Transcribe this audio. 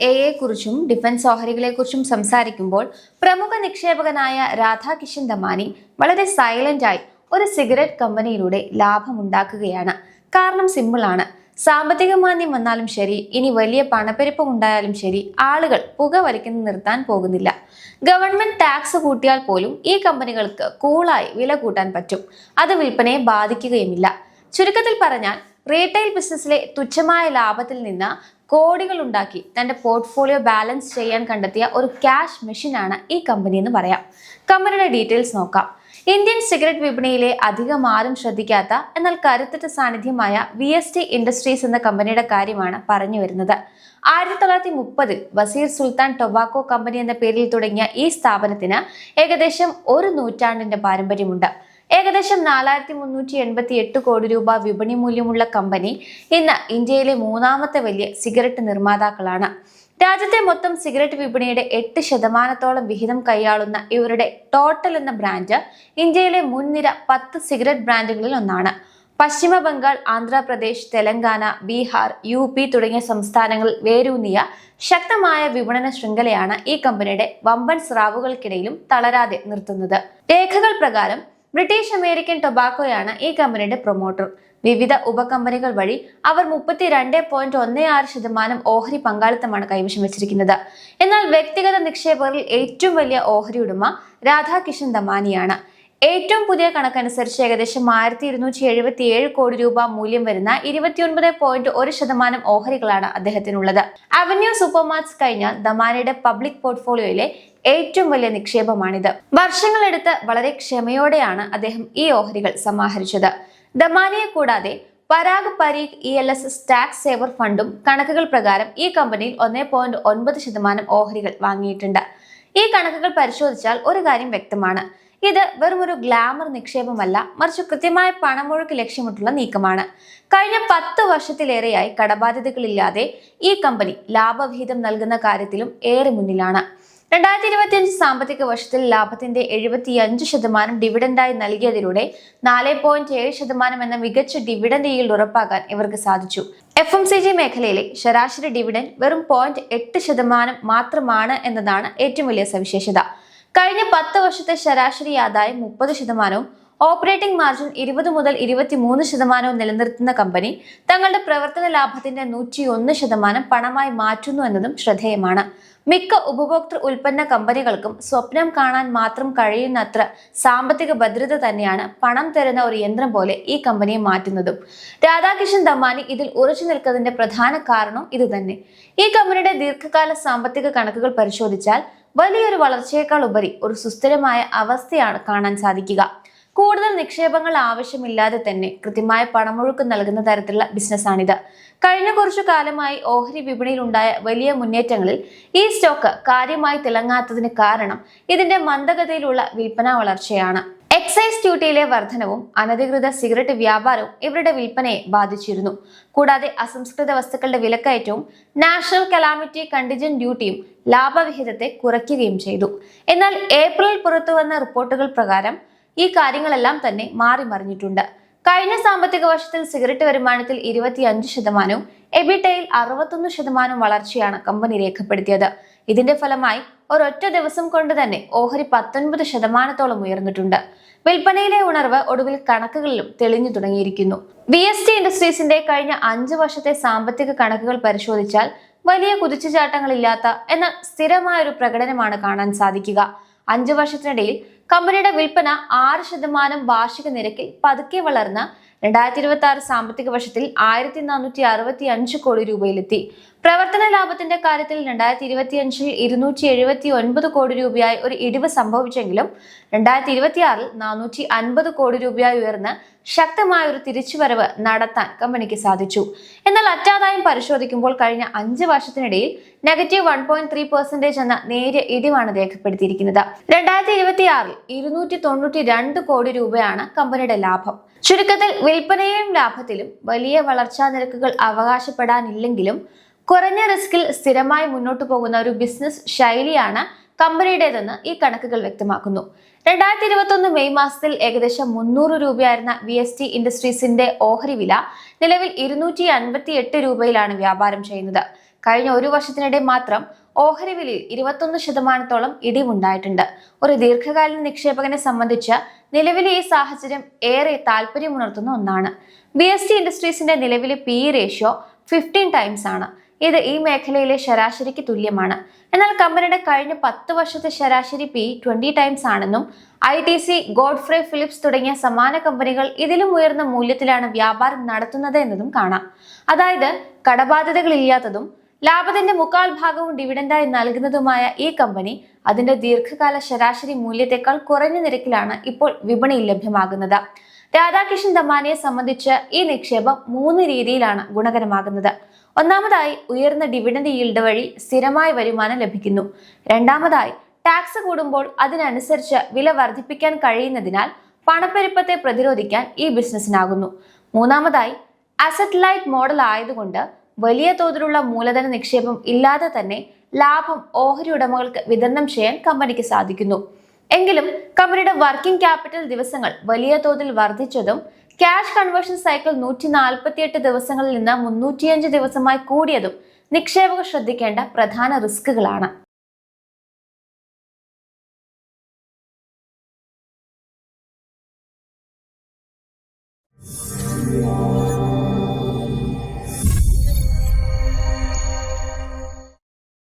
AI കുറിച്ചും defence ഓഹരികളെക്കുറിച്ചും സംസാരിക്കുമ്പോൾ പ്രമുഖ നിക്ഷേപകനായ രാധാകിഷൻ ദമാനി വളരെ സൈലന്റായി ഒരു സിഗരറ്റ് കമ്പനിയിലൂടെ ലാഭമുണ്ടാക്കുകയാണ്. കാരണം സിമ്പിളാണ്. സാമ്പത്തിക മാന്ദ്യം വന്നാലും ശരി, ഇനി വലിയ പണപ്പെരുപ്പം ഉണ്ടായാലും ശരി, ആളുകൾ പുക വലിക്കുന്നത് നിർത്താൻ പോകുന്നില്ല. ഗവൺമെന്റ് ടാക്സ് കൂട്ടിയാൽ പോലും ഈ കമ്പനികൾക്ക് കൂളായി വില കൂട്ടാൻ പറ്റും. അത് വിൽപ്പനയെ ബാധിക്കുകയുമില്ല. ചുരുക്കത്തിൽ പറഞ്ഞാൽ, റീറ്റെയിൽ ബിസിനസ്സിലെ തുച്ഛമായ ലാഭത്തിൽ നിന്ന് കോടികൾ ഉണ്ടാക്കി തന്റെ പോർട്ട്ഫോളിയോ ബാലൻസ് ചെയ്യാൻ കണ്ടെത്തിയ ഒരു ക്യാഷ് മെഷീനാണ് ഈ കമ്പനി എന്ന് പറയാം. കമ്പനിയുടെ ഡീറ്റെയിൽസ് നോക്കാം. ഇന്ത്യൻ സിഗരറ്റ് വിപണിയിലെ അധികം ആരും ശ്രദ്ധിക്കാത്ത എന്നാൽ കരുത്തുറ്റ സാന്നിധ്യമായ VST ഇൻഡസ്ട്രീസ് എന്ന കമ്പനിയുടെ കാര്യമാണ് പറഞ്ഞു വരുന്നത്. 1930 വസീർ സുൽത്താൻ ടൊബാക്കോ കമ്പനി എന്ന പേരിൽ തുടങ്ങിയ ഈ സ്ഥാപനത്തിന് ഏകദേശം ഒരു നൂറ്റാണ്ടിന്റെ പാരമ്പര്യമുണ്ട്. ഏകദേശം 4388 കോടി രൂപ വിപണി മൂല്യമുള്ള കമ്പനി ഇന്ന് ഇന്ത്യയിലെ മൂന്നാമത്തെ വലിയ സിഗരറ്റ് നിർമ്മാതാക്കളാണ്. രാജ്യത്തെ മൊത്തം സിഗരറ്റ് വിപണിയുടെ 8% വിഹിതം കൈയാളുന്ന ഇവരുടെ ടോട്ടൽ എന്ന ബ്രാൻഡ് ഇന്ത്യയിലെ മുൻനിര 10 സിഗരറ്റ് ബ്രാൻഡുകളിൽ ഒന്നാണ്. പശ്ചിമ ബംഗാൾ, ആന്ധ്രാപ്രദേശ്, തെലങ്കാന, ബീഹാർ, UP തുടങ്ങിയ സംസ്ഥാനങ്ങളിൽ വേരൂന്നിയ ശക്തമായ വിപണന ശൃംഖലയാണ് ഈ കമ്പനിയുടെ വമ്പൻ സ്രാവുകൾക്കിടയിലും തളരാതെ നിർത്തുന്നത്. രേഖകൾ പ്രകാരം ബ്രിട്ടീഷ് അമേരിക്കൻ ടൊബാക്കോയാണ് ഈ കമ്പനിയുടെ പ്രൊമോട്ടർ. വിവിധ ഉപകമ്പനികൾ വഴി അവർ 32.16% ഓഹരി പങ്കാളിത്തമാണ് കൈവശം വെച്ചിരിക്കുന്നത്. എന്നാൽ വ്യക്തിഗത നിക്ഷേപകരിൽ ഏറ്റവും വലിയ ഓഹരി ഉടമ രാധാകിഷൻ ദമാനിയാണ്. ഏറ്റവും പുതിയ കണക്കനുസരിച്ച് ഏകദേശം 1277 കോടി രൂപ മൂല്യം വരുന്ന 29.1% ഓഹരികളാണ് അദ്ദേഹത്തിനുള്ളത്. അവന്യൂ സൂപ്പർമാർട്സ് കഴിഞ്ഞാൽ ദമാനിയുടെ പബ്ലിക് പോർട്ട്ഫോളിയോയിലെ ഏറ്റവും വലിയ നിക്ഷേപമാണിത്. വർഷങ്ങളെടുത്ത് വളരെ ക്ഷമയോടെയാണ് അദ്ദേഹം ഈ ഓഹരികൾ സമാഹരിച്ചത്. ദമാനിയെ കൂടാതെ Parag Parikh ELS tax saver ഫണ്ടും കണക്കുകൾ പ്രകാരം ഈ കമ്പനിയിൽ 1.9% ഓഹരികൾ വാങ്ങിയിട്ടുണ്ട്. ഈ കണക്കുകൾ പരിശോധിച്ചാൽ ഒരു കാര്യം വ്യക്തമാണ്. ഇത് വെറും ഒരു ഗ്ലാമർ നിക്ഷേപമല്ല, മറിച്ച് കൃത്യമായ പണമൊഴുക്ക് ലക്ഷ്യമിട്ടുള്ള നീക്കമാണ്. കഴിഞ്ഞ 10 വർഷത്തിലേറെയായി കടബാധ്യതകളില്ലാതെ ഈ കമ്പനി ലാഭവിഹിതം നൽകുന്ന കാര്യത്തിലും ഏറെ മുന്നിലാണ്. 2025 സാമ്പത്തിക വർഷത്തിൽ ലാഭത്തിന്റെ 75% ഡിവിഡൻഡായി നൽകിയതിലൂടെ 4.7% എന്ന മികച്ച ഡിവിഡൻഡ് yield ഉറപ്പാക്കാൻ ഇവർക്ക് സാധിച്ചു. FMCG മേഖലയിലെ ശരാശരി ഡിവിഡൻഡ് വെറും 0.8% മാത്രമാണ് എന്നതാണ് ഏറ്റവും വലിയ സവിശേഷത. കഴിഞ്ഞ 10 വർഷത്തെ ശരാശരി ആദായം 30%, ഓപ്പറേറ്റിംഗ് മാർജിൻ 20 മുതൽ 23% നിലനിർത്തുന്ന കമ്പനി തങ്ങളുടെ പ്രവർത്തന ലാഭത്തിന്റെ 101% പണമായി മാറ്റുന്നു എന്നതും ശ്രദ്ധേയമാണ്. മിക്ക ഉപഭോക്തൃ ഉൽപ്പന്ന കമ്പനികൾക്കും സ്വപ്നം കാണാൻ മാത്രം കഴിയുന്നത്ര സാമ്പത്തിക ഭദ്രത തന്നെയാണ് പണം തരുന്ന ഒരു യന്ത്രം പോലെ ഈ കമ്പനിയെ മാറ്റുന്നതും. രാധാകിഷൻ ദമാനി ഇതിൽ ഉറച്ചു നിൽക്കുന്നതിന്റെ പ്രധാന കാരണം ഇതുതന്നെ. ഈ കമ്പനിയുടെ ദീർഘകാല സാമ്പത്തിക കണക്കുകൾ പരിശോധിച്ചാൽ വലിയൊരു വളർച്ചയേക്കാൾ ഉപരി ഒരു സുസ്ഥിരമായ അവസ്ഥയാണ് കാണാൻ സാധിക്കുക. കൂടുതൽ നിക്ഷേപങ്ങൾ ആവശ്യമില്ലാതെ തന്നെ കൃത്യമായ പണമൊഴുക്ക് നൽകുന്ന തരത്തിലുള്ള ബിസിനസ്സാണിത്. കഴിഞ്ഞ കുറച്ചു കാലമായി ഓഹരി വിപണിയിൽ ഉണ്ടായ വലിയ മുന്നേറ്റങ്ങളിൽ ഈ സ്റ്റോക്ക് കാര്യമായി തിളങ്ങാത്തതിന് കാരണം ഇതിന്റെ മന്ദഗതിയിലുള്ള വിൽപ്പന വളർച്ചയാണ്. എക്സൈസ് ഡ്യൂട്ടിയിലെ വർധനവും അനധികൃത സിഗരറ്റ് വ്യാപാരവും ഇവരുടെ വിൽപ്പനയെ ബാധിച്ചിരുന്നു. കൂടാതെ അസംസ്കൃത വസ്തുക്കളുടെ വിലക്കയറ്റവും നാഷണൽ കലാമിറ്റി കണ്ടിജന്റ് ഡ്യൂട്ടിയും ലാഭവിഹിതത്തെ കുറയ്ക്കുകയും ചെയ്തു. എന്നാൽ ഏപ്രിലിൽ പുറത്തുവന്ന റിപ്പോർട്ടുകൾ പ്രകാരം ഈ കാര്യങ്ങളെല്ലാം തന്നെ മാറി മറിഞ്ഞിട്ടുണ്ട്. കഴിഞ്ഞ സാമ്പത്തിക വർഷത്തിൽ സിഗരറ്റ് വരുമാനത്തിൽ 25%, എബിറ്റയിൽ 61% വളർച്ചയാണ് കമ്പനി രേഖപ്പെടുത്തിയത്. ഇതിന്റെ ഫലമായി ഒരൊറ്റ ദിവസം കൊണ്ട് തന്നെ ഓഹരി 19% ഉയർന്നിട്ടുണ്ട്. വിൽപ്പനയിലെ ഉണർവ് ഒടുവിൽ കണക്കുകളിലും തെളിഞ്ഞു തുടങ്ങിയിരിക്കുന്നു. VST ഇൻഡസ്ട്രീസിന്റെ കഴിഞ്ഞ 5 വർഷത്തെ സാമ്പത്തിക കണക്കുകൾ പരിശോധിച്ചാൽ വലിയ കുതിച്ചുചാട്ടങ്ങളില്ലാത്ത എന്നാൽ സ്ഥിരമായ ഒരു പ്രകടനമാണ് കാണാൻ സാധിക്കുക. 5 വർഷത്തിനിടയിൽ കമ്പനിയുടെ വിൽപ്പന 6% വാർഷിക നിരക്കിൽ പതുക്കെ വളർന്ന് 2026 സാമ്പത്തിക വർഷത്തിൽ 1465 കോടി രൂപയിലെത്തി. പ്രവർത്തന ലാഭത്തിന്റെ കാര്യത്തിൽ 2025 279 കോടി രൂപയായി ഒരു ഇടിവ് സംഭവിച്ചെങ്കിലും 2026 450 കോടി രൂപയായി ഉയർന്ന് ശക്തമായ ഒരു തിരിച്ചുവരവ് നടത്താൻ കമ്പനിക്ക് സാധിച്ചു. എന്നാൽ അറ്റാദായം പരിശോധിക്കുമ്പോൾ കഴിഞ്ഞ 5 വർഷത്തിനിടയിൽ -1.3% എന്ന നേരിയ ഇടിവാണ് രേഖപ്പെടുത്തിയിരിക്കുന്നത്. 2026 292 കോടി രൂപയാണ് കമ്പനിയുടെ ലാഭം. ചുരുക്കത്തിൽ വിൽപ്പനയിലും ലാഭത്തിലും വലിയ വളർച്ചാ നിരക്കുകൾ അവകാശപ്പെടാനില്ലെങ്കിലും കുറഞ്ഞ റിസ്കിൽ സ്ഥിരമായി മുന്നോട്ടു പോകുന്ന ഒരു ബിസിനസ് ശൈലിയാണ് കമ്പനിയുടേതെന്ന് ഈ കണക്കുകൾ വ്യക്തമാക്കുന്നു. 2021 മെയ് മാസത്തിൽ ഏകദേശം 300 രൂപയായിരുന്ന VST ഇൻഡസ്ട്രീസിന്റെ ഓഹരി വില നിലവിൽ 258 രൂപയിലാണ് വ്യാപാരം ചെയ്യുന്നത്. കഴിഞ്ഞ ഒരു വർഷത്തിനിടെ മാത്രം ഓഹരി വിലയിൽ 21% ഇടിവുണ്ടായിട്ടുണ്ട്. ഒരു ദീർഘകാലീന നിക്ഷേപകനെ സംബന്ധിച്ച് നിലവിലെ ഈ സാഹചര്യം ഏറെ താല്പര്യമുണർത്തുന്ന ഒന്നാണ്. BST ഇൻഡസ്ട്രീസിന്റെ നിലവിലെ PE റേഷ്യോ 15 ടൈംസ് ആണ്. ഇത് ഈ മേഖലയിലെ ശരാശരിക്ക് തുല്യമാണ്. എന്നാൽ കമ്പനിയുടെ കഴിഞ്ഞ 10 വർഷത്തെ ശരാശരി PE 20 ടൈംസ് ആണെന്നും ITC, ഗോഡ്ഫ്രെ ഫിലിപ്സ് തുടങ്ങിയ സമാന കമ്പനികൾ ഇതിലും ഉയർന്ന മൂല്യത്തിലാണ് വ്യാപാരം നടത്തുന്നത് എന്നതും കാണാം. അതായത് കടബാധ്യതകളില്ലാത്തതും ലാഭത്തിന്റെ 1/4 ഡിവിഡൻഡായി നൽകുന്നതുമായ ഈ കമ്പനി അതിന്റെ ദീർഘകാല ശരാശരി മൂല്യത്തെക്കാൾ കുറഞ്ഞ നിരക്കിലാണ് ഇപ്പോൾ വിപണിയിൽ ലഭ്യമാകുന്നത്. രാധാകിഷൻ ദമാനിയെ സംബന്ധിച്ച് ഈ നിക്ഷേപം 3 രീതിയിലാണ് ഗുണകരമാകുന്നത്. ഒന്നാമതായി, ഉയർന്ന ഡിവിഡൻഡ് ഈൽഡ് വഴി സ്ഥിരമായ വരുമാനം ലഭിക്കുന്നു. രണ്ടാമതായി, ടാക്സ് കൂടുമ്പോൾ അതിനനുസരിച്ച് വില വർദ്ധിപ്പിക്കാൻ കഴിയുന്നതിനാൽ പണപ്പെരുപ്പത്തെ പ്രതിരോധിക്കാൻ ഈ ബിസിനസ്സിനാകുന്നു. മൂന്നാമതായി, അസറ്റ് ലൈറ്റ് മോഡൽ ആയതുകൊണ്ട് വലിയ തോതിലുള്ള മൂലധന നിക്ഷേപം ഇല്ലാതെ തന്നെ ലാഭം ഓഹരി ഉടമകൾക്ക് വിതരണം ചെയ്യാൻ കമ്പനിക്ക് സാധിക്കുന്നു. എങ്കിലും കമ്പനിയുടെ വർക്കിംഗ് ക്യാപിറ്റൽ ദിവസങ്ങൾ വലിയ തോതിൽ വർദ്ധിച്ചതും ക്യാഷ് കൺവേർഷൻ സൈക്കിൾ 148 ദിവസങ്ങളിൽ നിന്ന് 305 ദിവസമായി കൂടിയതും നിക്ഷേപകർ ശ്രദ്ധിക്കേണ്ട പ്രധാന റിസ്കുകളാണ്.